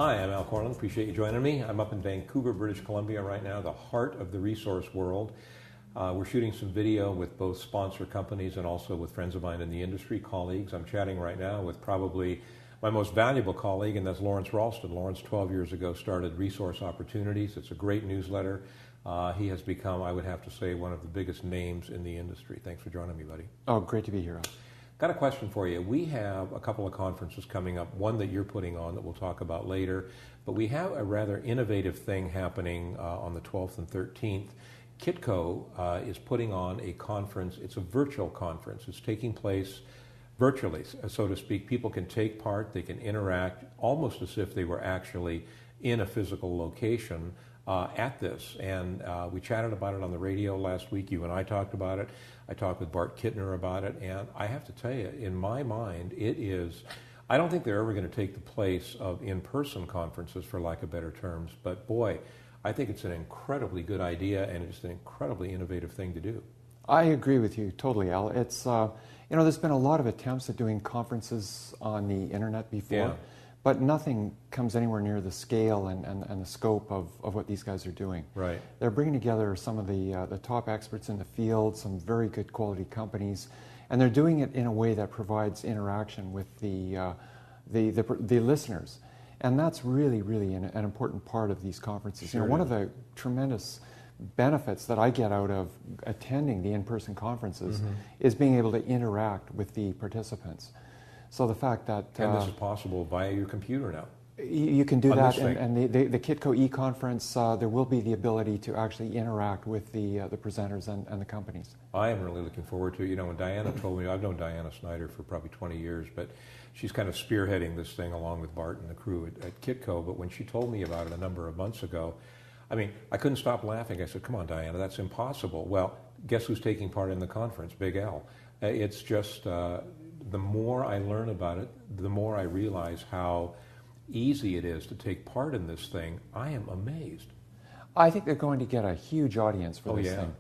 Hi, I'm Al Corlin. Appreciate you joining me. I'm up in Vancouver, British Columbia right now, the heart of the resource world. We're shooting some video with both sponsor companies and also with friends of mine in the industry, colleagues. I'm chatting right now with probably my most valuable colleague, and that's Lawrence Ralston. Lawrence, 12 years ago, started Resource Opportunities. It's a great newsletter. He has become, I would have to say, one of the biggest names in the industry. Thanks for joining me, buddy. Oh, great to be here, Al. Got a question for you. We have a couple of conferences coming up, one that you're putting on that we'll talk about later, but we have a rather innovative thing happening on the 12th and 13th. Kitco is putting on a conference. It's a virtual conference. It's taking place virtually, so to speak. People can take part, they can interact almost as if they were actually in a physical location at this. And we chatted about it on the radio last week. You and I talked about it. I talked with Bart Kittner about it, and I have to tell you, in my mind, it is, I don't think they're ever going to take the place of in-person conferences, for lack of better terms, but boy, I think it's an incredibly good idea, and it's an incredibly innovative thing to do. I agree with you totally, Al. It's, there's been a lot of attempts at doing conferences on the internet before, Yeah. but nothing comes anywhere near the scale and the scope of what these guys are doing. Right. They're bringing together some of the top experts in the field, some very good quality companies, and they're doing it in a way that provides interaction with the listeners. And that's really, really an important part of these conferences. Sure one is. of the tremendous benefits that I get out of attending the in-person conferences is being able to interact with the participants. So the fact that... And this is possible via your computer now. You can do On that, this thing. and the Kitco eConference, there will be the ability to actually interact with the presenters and the companies. I am really looking forward to it. You know, when Diana told me, I've known Diana Snyder for probably 20 years, but she's kind of spearheading this thing along with Bart and the crew at Kitco. But when she told me about it a number of months ago, I mean, I couldn't stop laughing. I said, come on, Diana, that's impossible. Well, guess who's taking part in the conference? Big Al. It's just, the more I learn about it, the more I realize how easy it is to take part in this thing. I am amazed. I think they're going to get a huge audience for this yeah. thing.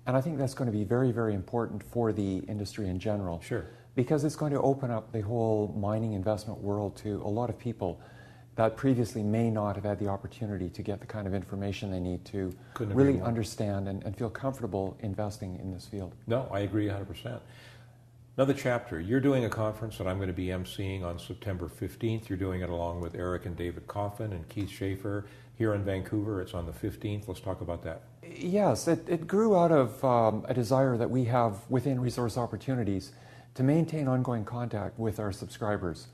And I think that's going to be very, very important for the industry in general. Sure. Because it's going to open up the whole mining investment world to a lot of people that previously may not have had the opportunity to get the kind of information they need to Couldn't agree really more. understand and feel comfortable investing in this field. No, I agree 100%. Another chapter. You're doing a conference that I'm going to be emceeing on September 15th. You're doing it along with Eric and David Coffin and Keith Schaefer here in Vancouver. It's on the 15th. Let's talk about that. Yes, it grew out of a desire that we have within Resource Opportunities to maintain ongoing contact with our subscribers.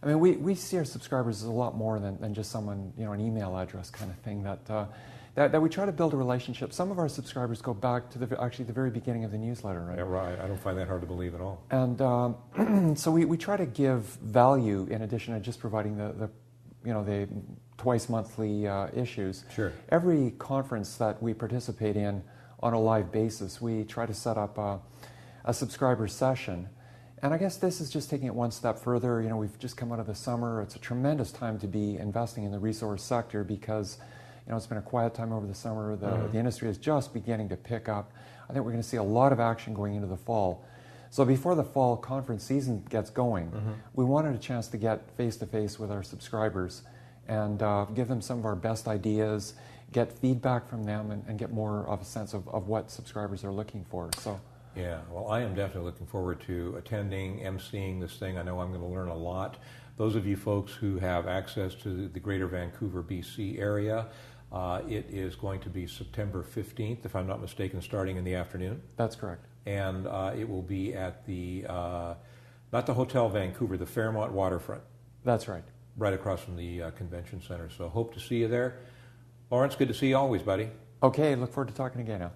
I mean, we see our subscribers as a lot more than just someone, an email address kind of thing that we try to build a relationship. Some of our subscribers go back to the very beginning of the newsletter, right? Yeah, right. I don't find that hard to believe at all. And so we try to give value in addition to just providing the twice monthly issues. Sure. Every conference that we participate in on a live basis, we try to set up a subscriber session. And I guess this is just taking it one step further. We've just come out of the summer. It's a tremendous time to be investing in the resource sector because it's been a quiet time over the summer. The industry is just beginning to pick up. I think we're going to see a lot of action going into the fall. So before the fall conference season gets going, we wanted a chance to get face-to-face with our subscribers and give them some of our best ideas, get feedback from them, and get more of a sense of what subscribers are looking for. So. Yeah, well, I am definitely looking forward to attending, emceeing this thing. I know I'm going to learn a lot. Those of you folks who have access to the greater Vancouver, BC area, it is going to be September 15th, if I'm not mistaken, starting in the afternoon. That's correct. And it will be at the, not the Hotel Vancouver, the Fairmont Waterfront. That's right. Right across from the convention center. So hope to see you there. Lawrence, good to see you always, buddy. Okay, look forward to talking again now.